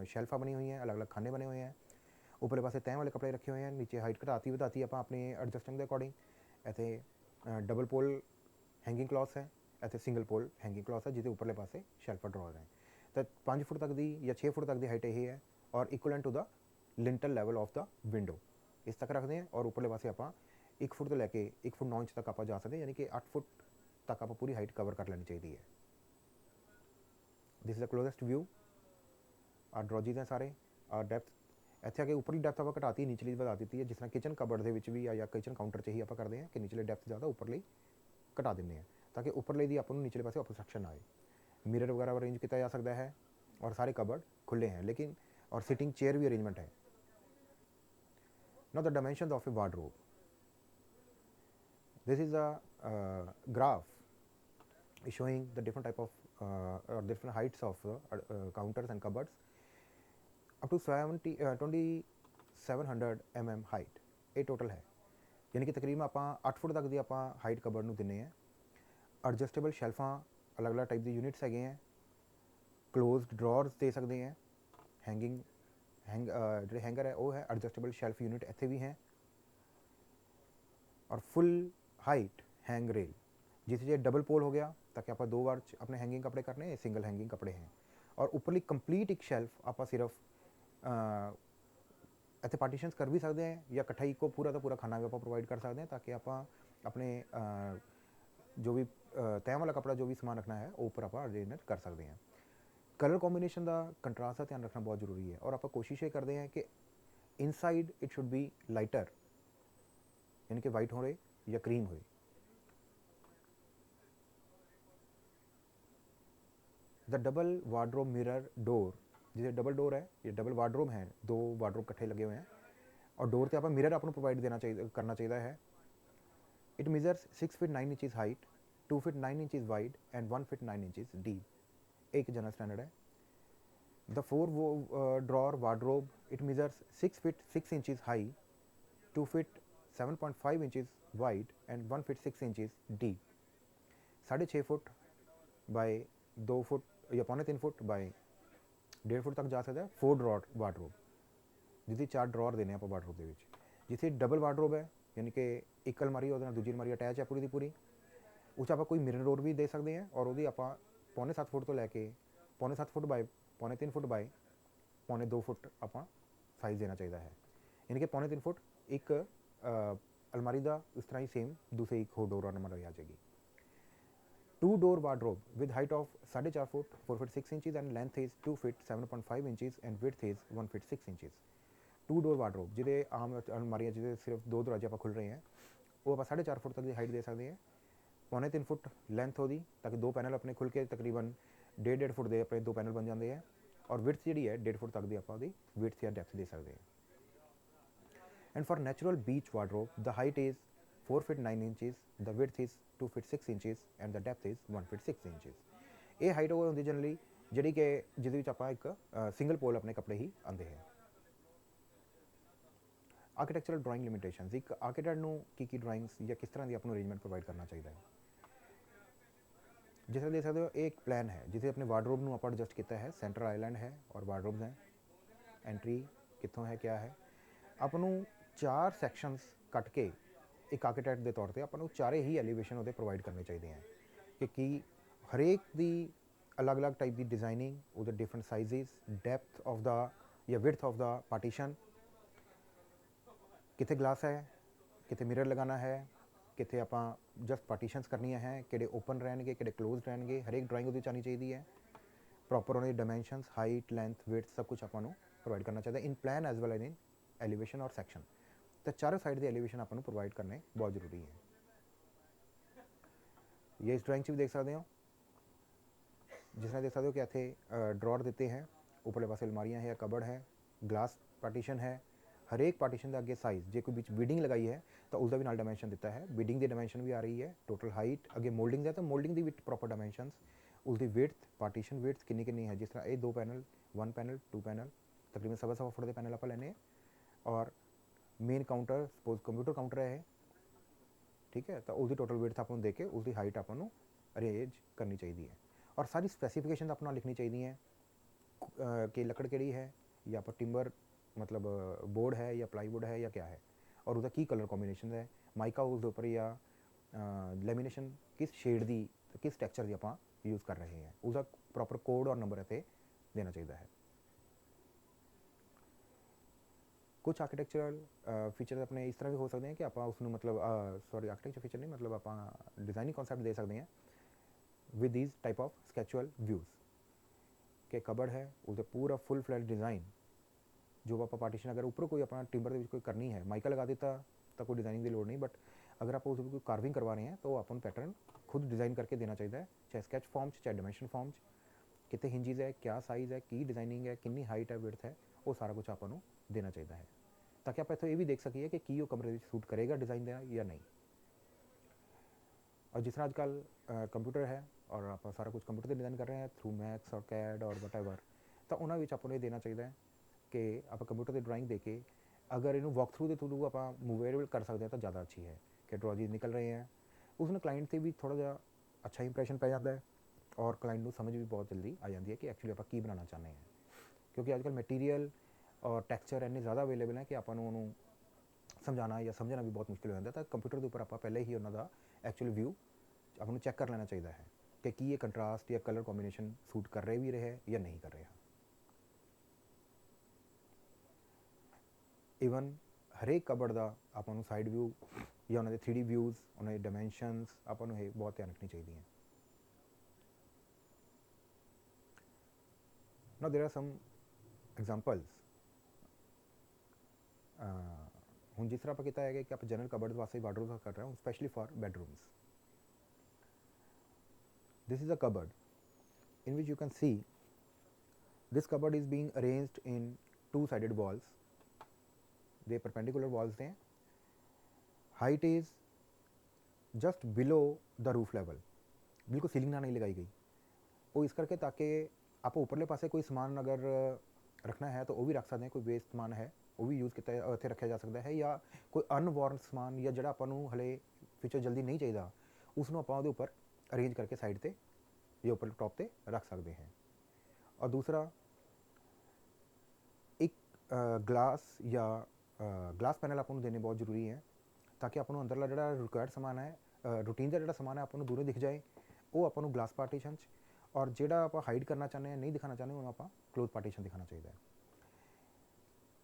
शेल्फा बनी हुई हैं, अलग अलग खाने बने हुए हैं। ऊपर पासे तय वाले कपड़े रखे हुए हैं, नीचे हाइट घटाती ਵਧਾਤੀ ਆਪਾਂ अपने एडजस्टिंग के अकॉर्डिंग। ਇੱਥੇ डबल पोल हैंगिंग क्लॉथ्स है, ਇੱਥੇ ਸਿੰਗਲ पोल हैंगिंग क्लॉथ है ਜਿਹਦੇ ਉੱਪਰਲੇ ਪਾਸੇ ਸ਼ੈਲਫਾ ਡਰਾਅਰ ਹੈ। ਤਾਂ 5 ਫੁੱਟ ਤੱਕ ਦੀ ਜਾਂ 6 ਫੁੱਟ ਤੱਕ ਦੀ ਹਾਈਟ ਇਹ ਹੈ ਔਰ equivalent to the lintel level of the window ਇਸ ਤੱਕ ਰੱਖਦੇ ਹਾਂ। ਔਰ ਉੱਪਰਲੇ ਪਾਸੇ ਆਪਾਂ 1 ਫੁੱਟ ਤੋਂ ਲੈ ਕੇ 1 ਫੁੱਟ 9 ਇੰਚ ਤੱਕ ਆਪਾਂ ਜਾ ਸਕਦੇ ਯਾਨੀ ਕਿ 8 ਫੁੱਟ तक आप पूरी हाइट कवर कर लेनी चाहिए है। This is the closest view. आर ड्रॉजीज हैं सारे। आर डैप्थ ਇੱਥੇ ਆ ਕੇ ਉੱਪਰਲੀ ਡੈਪਥ ਆਪਾਂ ਘਟਾਤੀ ਨੀਚਲੀ ਵਧਾ ਦਿੱਤੀ ਹੈ ਜਿਸ ਤਰ੍ਹਾਂ ਕਿਚਨ ਕਬਰਡ ਦੇ ਵਿੱਚ ਵੀ ਜਾਂ ਕਿਚਨ ਕਾਊਂਟਰ 'ਚ ਹੀ ਆਪਾਂ ਕਰਦੇ ਹਾਂ ਕਿ ਨੀਚਲੇ ਡੈਪਥ ਜ਼ਿਆਦਾ ਉੱਪਰਲੀ ਘਟਾ ਦਿੰਦੇ ਹਾਂ ਤਾਂ ਕਿ ਉੱਪਰਲੇ ਦੀ ਆਪਾਂ ਨੂੰ ਨੀਚਲੇ ਪਾਸੇ ऑब्स्ट्रक्शन ना आए। मिरर वगैरह अरेंज किया जा सकता है और सारे कबर्ड खुले हैं लेकिन और सिटिंग चेयर भी अरेंजमेंट है। Now the dimension of A wardrobe. This is a graph showing the different type of or different heights of counters and cupboards up to 2700 mm height। ये टोटल है यानी कि तकरीबन आप 8 फुट तक की आप हाइट कबर्ड में दिने हैं। एडजस्टेबल शेल्फा अलग अलग टाइप की यूनिट्स है। क्लोज्ड ड्रॉर्स दे सकते हैं। हैंगिंग जो हैंगर है वो है एडजस्टेबल शेल्फ यूनिट इतने भी हैं। और फुल हाइट हैंग रेल जिस डबल पोल हो गया ताकि आप 2 बार अपने हैंगिंग कपड़े करने, सिंगल हैंगिंग कपड़े हैं। और उपरली कंप्लीट एक शेल्फ आप सिर्फ इतने पार्टीशनस कर भी सकते हैं या इकट्ठा को पूरा का पूरा खाना भी आप प्रोवाइड कर सकते हैं ताकि आप अपने जो भी तय वाला कपड़ा जो भी समान रखना है वो ऊपर आप अरेंजमेंट कर सकते हैं। कलर कॉम्बीनेशन का कंट्रास्ट का ध्यान रखना बहुत जरूरी है और आप कोशिश ये करते हैं कि inside it should be lighter यानी कि वाइट हो या क्रीम हो। The double wardrobe mirror door जिसे डबल डोर है ये डबल वार्डरोब हैं, 2 वार्डरोब इकट्ठे लगे हुए हैं और डोर से आप मिरर आपको प्रोवाइड देना चाहिए करना चाहिए है। It measures 6 feet 9 inches height, 2 feet 9 inches wide and 1 feet 9 inches deep. एक जनरल स्टैंडर्ड है। The 4 drawer wardrobe it measures 6 feet 6 inches high, 2 feet 7.5 inches wide and 1 feet 6 inches deep. 6.5 foot by 2 foot या 3.25 foot by 1.5 foot तक जा सकता है। 4 drawer wardrobe जिसकी 4 drawer देने आप वार्डरोब के जिसे डबल वार्डरोब है यानी कि एक अलमारी और दूजी अलमारी अटैच है पूरी की पूरी। उस आप कोई मिरर डोर भी दे सकते हैं और वो आप 6.25 फुट तो लैके 6.25 foot by 3.25 foot by 2.25 foot आप साइज़ देना चाहिए है यानी कि 3.25 फुट एक अलमारी का इस तरह ही सेम दूसरी एक होर डोर अलमारी आ जाएगी। 2 door wardrobe with height of 4.5 foot 4 feet 6 inches and length is 2 feet 7.5 inches and width is 1 feet 6 inches. 2 door wardrobe जिहदे आम अलमारियां जिहदे सिर्फ 2 दरवाजे आप खुल रहे हैं वो आप 4.5 फुट तक की हाइट दे सकते हैं। 3.25 फुट लेंथ होगी ताकि 2 पैनल अपने खुल के तकरीबन 1.5 फुट के अपने 2 पैनल बन जाते हैं और विड्थ जी है 1.5 फुट तक की आप विड्थ या डेप्थ दे सकते हैं। And for natural beach wardrobe the height is 4 feet 9 inches, the width is 2 feet 6 inches and the depth is 1 feet 6 inches. ये हाइट वो होंगी जनरली जी कि जिद आप एक सिंगल पोल अपने कपड़े ही आते हैं। आर्किटेक्चरल ड्राइंग लिमिटेशंस एक आर्किटेक्ट की ड्राइंग्स या किस तरह की अपने अरेंजमेंट प्रोवाइड करना चाहिए है। जिस तरह देख सकते हो एक प्लान है जिसे अपने वार्डरोब में आप एडजस्ट किया है। सेंटर आइलैंड है और वार्डरोब्स हैं। एंट्री कितों है क्या है आपू 4 सैक्शनस कट के एक आर्किटेक्ट के तौर पर आपको चारे ही एलीवेशन वो प्रोवाइड करने चाहिए हैं कि हरेक की अलग अलग टाइप की डिज़ाइनिंग वो डिफरेंट साइजिज डेप्थ ऑफ द या विड्थ ऑफ द पार्टीशन कितने ग्लास है कितने मिरर लगाना है कितने आप जस्ट पार्टीशनस करनी है कि ओपन रहेंगे कि क्लोज रहेंगे हरेक ड्राइंग वो आनी चाहिए है। प्रॉपर उन्होंने डायमेंशनस हाइट लेंथ विड्थ सब कुछ आपको प्रोवाइड करना चाहिए in plan as well as in elevation और सैक्शन। तो चारों साइड के एलिवेशन आपको प्रोवाइड करने बहुत जरूरी है। ये इस ड्राइंग भी देख सकते हो जिस तरह देख सकते हो कि इतने ड्रॉर दिते हैं, उपरले पासे अलमारियां है, कबड़ है, ग्लास पार्टीशन है। हरेक पार्टीशन के अगे साइज़ जे कोई बीच बीडिंग लगाई है तो उसका भी नाल डायमेंशन दिता है। बीडिंग की डायमेंशन भी आ रही है, टोटल हाइट अगे मोल्डिंग है तो मोल्डिंग की भी प्रॉपर डायमेंशनस, उसकी विड्थ पार्टीशन विड्थ किन्नी है। जिस तरह ये 2 पैनल 1 पैनल 2 पैनल तकरीबन सवा फुट के पैनल आप लेने, और main counter suppose computer counter है, ठीक है, तो उसकी टोटल विड्थ आपको दे के उसकी हाइट आपको अरेंज करनी चाहिए है। और सारी स्पैसीफिकेशन अपना लिखनी चाहिए कि लकड़ केड़ी है, या पर टिम्बर मतलब बोर्ड है या प्लाईवुड है या क्या है, और उसका की कलर कॉम्बीनेशन है, माइका उसके उपर या लैमीनेशन किस शेड की किस टैक्चर की आप यूज़ कर रहे हैं, उसका प्रॉपर कोड और नंबर इतने देना चाहिए है। कुछ आर्किटेक्चरल फीचर अपने इस तरह भी हो सकते हैं कि आप उसमें मतलब सॉरी आर्किटेक्चर फीचर नहीं, मतलब आप डिज़ाइनिंग कॉन्सैप्ट दे सकते हैं विद दीज टाइप ऑफ स्कैचुअल व्यूज़ के कबड़ है उसका पूरा फुल फ्लैट डिज़ाइन जो आप पार्टीशन अगर ऊपर कोई अपना टिम्बर के कोई करनी है, माइका लगा देता तो कोई डिज़ाइनिंग की लोड़ नहीं, बट अगर आप उस कोई कार्विंग करवा रहे हैं तो अपन पैटर्न खुद डिज़ाइन करके देना चाहिए है, चाहे स्कैच फॉर्म चाहे डायमेंशन फॉर्म, कितने हिंजिज है, क्या साइज़ है, की डिज़ाइनिंग है, कितनी हाइट है, विड्थ है, वो सारा कुछ आपको देना चाहिए है, ताकि आप इतों ये भी देख सकिए कि की वो कमरे में सूट करेगा डिज़ाइन देना या नहीं। और जिस तरह आजकल कंप्यूटर है और आप सारा कुछ कंप्यूटर से डिज़ाइन कर रहे हैं थ्रू मैक्स और कैड और वटएवर, तो उन्होंने आपको ये देना चाहिए है कि आप कंप्यूटर से ड्राइंग दे के अगर इन्हू वॉक थ्रू के थ्रू आप मूवेबल कर सकते हैं तो ज़्यादा अच्छी है कि ड्रॉजीज निकल रहे हैं, उसने क्लाइंट से भी थोड़ा जहा अच्छा इंप्रैशन पै जाता है और क्लाइंट को समझ भी बहुत जल्दी आ जाती है कि एक्चुअली आप की बनाना चाहते हैं, क्योंकि आजकल मटीरियल और टैक्सचर इन्ने ज़्यादा अवेलेबल है कि आपको समझाना या समझना भी बहुत मुश्किल हो जाता है। तो कंप्यूटर के उपर आप पहले ही उन्होंने एक्चुअल व्यू आपको चैक कर लेना चाहिए है कि ये कंट्रास्ट या कलर कॉम्बीनेशन सूट कर रहे भी रहे या नहीं कर रहे। ईवन हरेक कबड़ का आपको साइड व्यू या उन्होंने 3D व्यूज़ उन्होंने डायमेंशनस आपको बहुत ध्यान रखनी चाहिए। Now there are some examples. हूँ जिस तरह आप किया है कि आप जनरल कबड़ वास्ते वार्डरोब्स कर रहे हो specially for bedrooms. This is a कबड़ in which you can see this cupboard is being arranged in two-sided walls. They perpendicular walls हैं, height is just below the roof level, बिल्कुल ceiling ना नहीं लगाई गई, वो इस करके ताकि आप उपरले पासे कोई सामान अगर रखना है तो वो भी रख सकते हैं, कोई वेस्ट सामान है वो भी यूज़ किया इतने रखा जा सकता है, या कोई अनवॉर्न सामान या जो अपन हले फीचर जल्दी नहीं चाहिए उसनों आप उपर अरेंज करके साइड पर या उपर टॉप पर रख सकते हैं। और दूसरा एक ग्लास या ग्लास पैनल आपको देने बहुत जरूरी है ताकि आपको अंदरला जो रिक्वायर्ड समान है रूटीन का जो समान है आपको दूरों दिख जाए, वो आपको ग्लास पार्टीशन, और जो आप हाइड करना चाहते हैं नहीं दिखाना चाहते उन्होंने आप क्लोज पार्टीशन दिखाना चाहिए।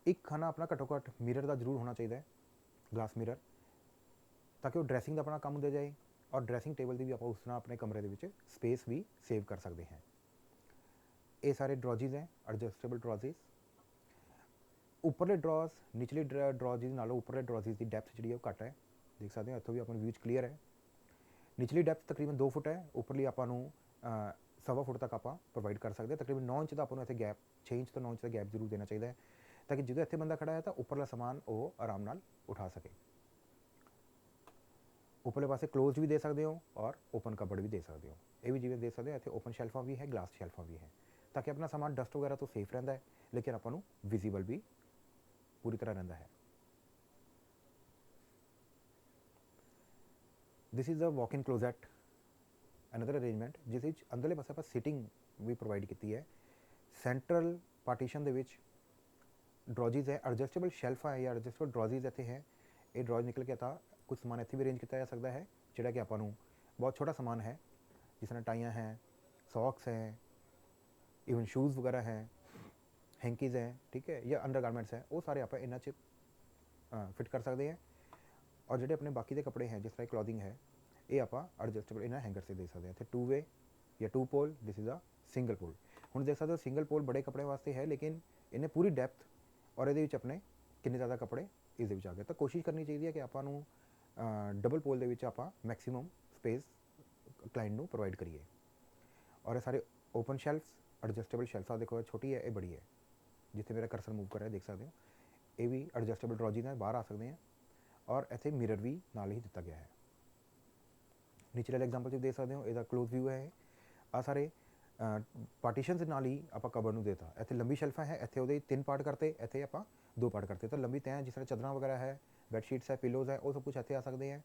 एक खाना अपना घट्टो घट्ट मिरर का जरूर होना चाहिए, ग्लास मिरर, ताकि वो ड्रैसिंग का अपना काम दे जाए और ड्रैसिंग टेबल की भी आप उस तरह अपने कमरे के स्पेस भी सेव कर सकते हैं। ये सारे ड्रॉजीज हैं, एडजस्टेबल ड्रॉजीज। उपरले ड्रॉज निचले ड्रॉजीज नालों उपरले ड्रॉजीज की डेप्थ जी घट है, देख सकते हैं इतों भी अपन व्यूज क्लीयर है। निचली डेप्थ तकरीबन 2 फुट है, उपरली आपू 1.25 फुट तक आप प्रोवाइड कर सकते हैं, तकरीबन 9 इंच का आपको इतने गैप 6 इंच तो 9 इंच का गैप जरूर देना चाहिए है ताकि जो इतने बंदा खड़ा है तो उपरला समान वो आराम नाल उठा सके। उपरले पासे क्लोज भी दे सकते हो और ओपन कबड़ भी दे सकते हो, ये भी जिवें दे सकते हो। इतने ओपन शेल्फा भी है, ग्लास शेल्फा भी है, ताकि अपना सामान डस्ट वगैरह तो सेफ रहता है लेकिन आपको विजिबल भी पूरी तरह रहता है। This is a walk in closet another arrangement जिस अंदरले पासे आप सिटिंग भी प्रोवाइड की है। सेंट्रल पार्टीशन ड्रॉजीज है, एडजस्टेबल शेल्फा है या एडजस्टेबल ड्रॉजीज इतने है, ये ड्रॉज निकल के था कुछ समान इतने भी अरेंज किया जा सकता है जोड़ा कि आपको बहुत छोटा समान है, जिस तरह टाइयाँ हैं, सॉक्स हैं, इवन शूज़ वगैरह हैं, हैंकीज़ हैं, ठीक है, या अंडर गारमेंट्स हैं, वो सारे आप इन्हों फिट कर सकते हैं। और जो अपने बाकी के कपड़े हैं जिस तरह क्लॉथिंग है ये आप एडजस्टेबल इन्हें हैंगर से दे सकते हैं। इतने 2 वे या 2 pole, this is a single pole. हूँ देख सकते हो सिंगल पोल बड़े कपड़े वास्ते है लेकिन इन्हें पूरी डेप्थ और ये अपने किन्ने ज़्यादा कपड़े इस आ गए, तो कोशिश करनी चाहिए कि आपू डबल पोल के आप मैक्सीमम स्पेस क्लाइंट को प्रोवाइड करिए। और ये सारे ओपन शेल्फ्स, एडजस्टेबल शेल्फ्स, आ देखो छोटी है, ये बड़ी है, जिथे मेरा कर्सर मूव कर रहा है देख सकते हो, ये भी एडजस्टेबल ड्रॉजीज है, बाहर आ सकते हैं, और इत्थे मिरर भी नाल ही दिता गया है। नीचे वाले एग्जाम्पल देख सकते हो, इसका क्लोज व्यू है, आ सारे पार्टीशनस नाल ही आप कबड़ नूं देता, इत्थे लंबी शेल्फां है, इत्थे उहदे 3 पार्ट करते, इत्थे आप 2 पार्ट करते, तो लंबी तय जिस तरह चादरां वगैरह है, बैडशीट्स है, पिलोज है, वो सब कुछ इत्थे आ सकते हैं।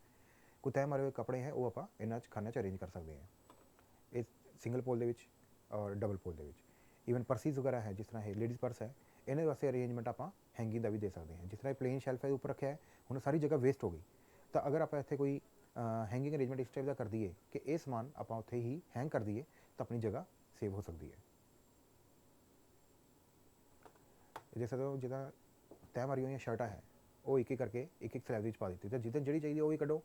कोई तय मारे हुए कपड़े हैं, वो आप इन्हां खाने अरेंज कर सकते हैं, इस सिंगल पोल दे विच और डबल पोल दे विच। ईवन पर्सीज वगैरह है, जिस तरह है लेडीज़ पर्स है, इन्हें वास्ते अरेंजमेंट आप हैंगिंग का भी दे सकते हैं। जिस तरह प्लेन शेल्फ है ऊपर रखा है, हुण सारी जगह वेस्ट हो गई, तो अगर आप इत्थे कोई हैंगिंग अरेंजमेंट इस टाइप का कर दिए कि ये समान आप उत्थे ही हैंग कर दिए, तो अपनी जगह सेव हो सकती है। देख सकते हो जिदा तय मारी हुई शर्टां है, वो एक एक करके एक एक स्लैब पा दी, तो जितने जी चाहिए वो ही कड्डो,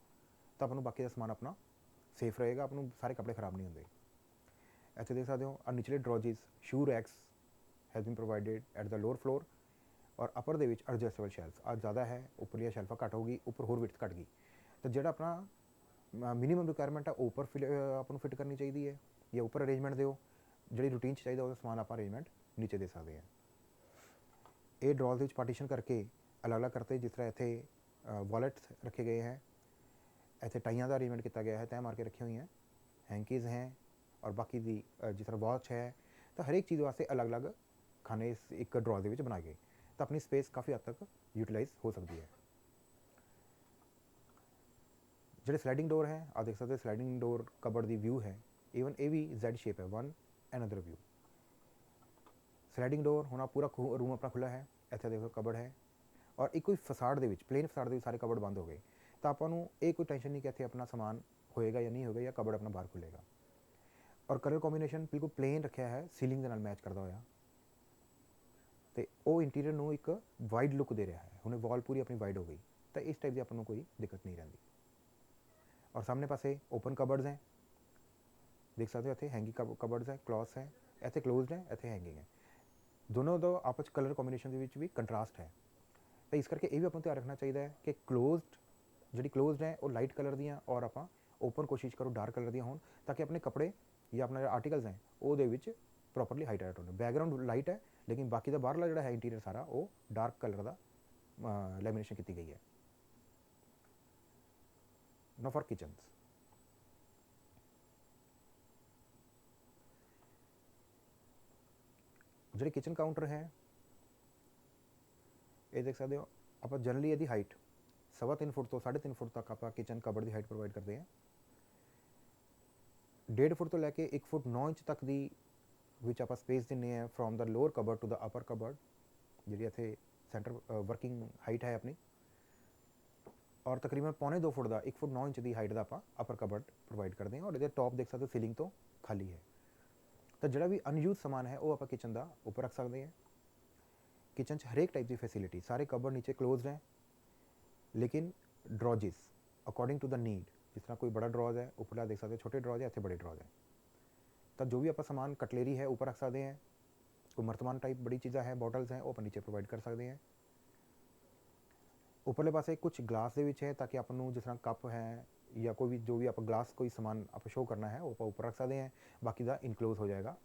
तो आपको बाकी का समान अपना सेफ रहेगा, आपको सारे कपड़े खराब नहीं होंगे। इतने देख सकते हो निचले drawers shoe racks has been provided at the lower floor, और अपर दे विच एडजस्टेबल शेल्फ आज ज़्यादा है, उपरली शेल्फा घट होगी, उपर होर विड्थ घट गई, तो जो अपना मिनीमम रिक्वायरमेंट है उपर आपको फिट करनी चाहिए है, या उपर अरेंजमेंट दो, जी रूटीन चाहिए वो समान आप अरेंजमेंट नीचे दे सकते हैं। ये ड्रॉज पार्टीशन करके अलग अलग करते, जिस तरह इतने वॉलेट्स रखे गए हैं, इतने टाइयां का अरेंजमेंट किया गया है, तय मार के रखी हुई हैं, हैंकीज़ हैं, और बाकी दी जिस तरह वॉच है, तो हर एक चीज़ वास्ते अलग अलग खाने इस एक ड्रॉ के बनाए गए, तो अपनी स्पेस काफ़ी हद तक यूटिलाइज हो सकती है। जो स्लाइडिंग डोर है, आप देख सकते हो स्लाइडिंग डोर कबड़ दी व्यू है, ईवन ये भी Z शेप है, one another view. Sliding door होना, पूरा रूम अपना खुला है, इतना देखो कबड़ है, और एक कोई फसाड़ दे विच प्लेन फसाड़ दे सारे कबड़ बंद हो गए, तो आपको ये कोई टेंशन नहीं कि इतने अपना समान होएगा या नहीं होगा, या कबड़ अपना बाहर खुलेगा। और कलर कॉम्बीनेशन बिल्कुल प्लेन रखा है, सीलिंग के नाल मैच करता होया, तो वो इंटीरियर नूं एक वाइड लुक दे रहा है। हुणे वॉल पूरी अपनी वाइड हो गई, तो इस टाइप की आपको कोई दिक्कत नहीं रही। और सामने पासे ओपन कबर्ड्स हैं, देख सकते हो इतने हैंगिंग कबर्ड्स है, क्लॉथ्स है, इतने क्लोज्ड है, इतने हैंगिंग है, दोनों तो आपस कलर कॉम्बीनेशन भी कंट्रास्ट है, तो इस करके ये भी अपने ध्यान रखना चाहिए कि क्लोज्ड है वो लाइट कलर दियाँ, और आप ओपन कोशिश करो डार्क कलर दियाँ होन, ताकि अपने कपड़े या अपना आर्टिकल्स हैं वो प्रॉपरली हाईलाइट होने। बैकग्राउंड लाइट है, लेकिन बाकी का बाहरला जो है इंटीरियर सारा वो डार्क कलर का लैमीनेशन की गई है। नो फॉर किचन्स, जो किचन काउंटर है ये देख सकते हो, आप जनरली यदि हाइट 3.25 फुट तो 3.5 फुट तक आप किचन कबड़ की हाइट प्रोवाइड करते हैं। 1.5 फुट तो लैके 1 फुट 9 इंच तक की विच आप स्पेस देने हैं from the lower cupboard to the upper cupboard, जी इतने सेंटर वर्किंग हाइट है अपनी, और तकरीबन 1.25 फुट का 1 फुट 9 इंच की हाइट का आप अपर कबर्ड प्रोवाइड करते हैं। और ये टॉप देख सकते हो सीलिंग तो खाली है, तो जोड़ा भी अनयूज समान है वो आप किचन का उपर रख सकते हैं। किचन हरेक टाइप की फैसिलिटी, सारे कबर्ड नीचे क्लोज हैं, लेकिन ड्रॉजेस अकॉर्डिंग टू द नीड, जिस तरह कोई बड़ा ड्रॉज है ऊपर देख सकते हो, छोटे ड्रॉज है इतने बड़े ड्रॉज है, तो जो भी आप सामान कटलेरी है ऊपर रख सकते हैं। कोई मर्तमान टाइप बड़ी चीज़ें हैं, बॉटल्स हैं, वो आप नीचे प्रोवाइड कर सकते हैं। उपरले पासे कुछ ग्लास दे विच है, ताकि आपको जिस तरह कप है या कोई भी जो भी आप ग्लास कोई समान आप शो करना है वो आप ऊपर रख सकते हैं, बाकी का इनक्लोज हो जाएगा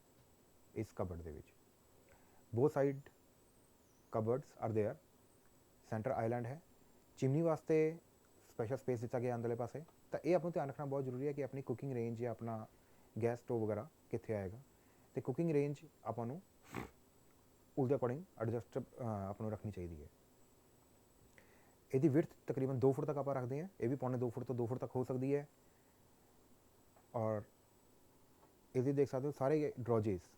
इस कबर्ड दे विच। Both side cupboards are there, centre island है, चिमनी वास्ते स्पेशल स्पेस दिता गया अंदरले पासे। तो ये आपको ध्यान रखना बहुत जरूरी है कि अपनी कुकिंग रेंज या अपना गैस स्टोव वगैरह कितने आएगा, तो कुकिंग रेंज आपको उसके अकॉर्डिंग एडजस्ट आपको रखनी चाहिए है। यदि विड्थ तकरीबन 2 फुट तक आप रखते हैं, ये भी 1.25 फुट तो 2 फुट तक हो सकती है। और ये देख सकते हो सारे ड्रॉजेस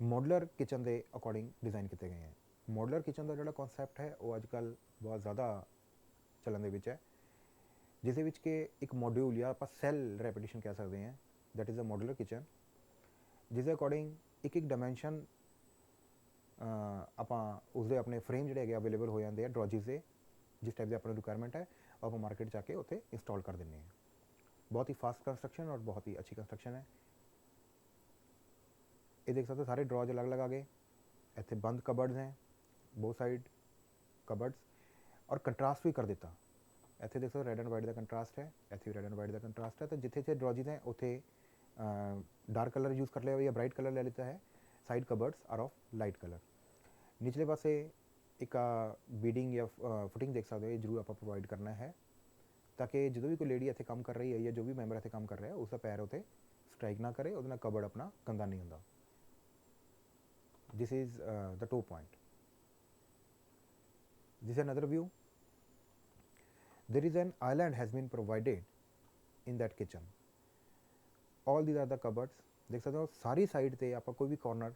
मॉडलर किचन के अकॉर्डिंग डिज़ाइन किए गए हैं। मॉडलर किचन का जो कॉन्सैप्ट है वो अजकल बहुत ज़्यादा चलन के है, जिस के एक मॉड्यूल या आप सैल रेपीटेशन कह सकते हैं, that is a modeller kitchen, जिस अकॉर्डिंग एक एक डायमेंशन आप उसके अपने फ्रेम जोड़े है अवेलेबल हो जाते हैं ड्रॉजेस से, जिस टाइप की अपनी रिक्वायरमेंट है आप मार्केट जाके उत्थे इंस्टॉल कर देंगे हैं। बहुत ही फास्ट कंस्ट्रक्शन और बहुत ही अच्छी कंस्ट्रक्शन है। ये देख सकते हो सारे ड्रॉज अलग अलग आ गए, इतने बंद कबर्ड्स हैं बहुत साइड कबर्ड्स, और कंट्रास्ट भी कर देता। इतने देख सकते रेड एंड वाइट का कंट्रास्ट है, इतने भी रेड एंड वाइट का कंट्रास्ट है, तो जिथे जिथे ड्रॉजेस हैं उत्थे डार्क कलर यूज़ कर ले या ब्राइट कलर ले लेता है। Side cupboards are of light colour. निचले पासे एक बीडिंग या फुटिंग देख सकते हो, ये जरूर आप प्रोवाइड करना है ताकि जो भी कोई लेडी इतने काम कर रही है या जो भी मैंबर इतने काम कर रहा है उसका पैर उत्ते स्ट्राइक ना करे, ਉਹਦੇ ਨਾਲ कबर्ड अपना गंदा नहीं होता। This is the top point. This is another view. There is an island has been provided in that kitchen. All these are the cupboards. देख सकते हो सारी साइड से आप कोई भी कॉर्नर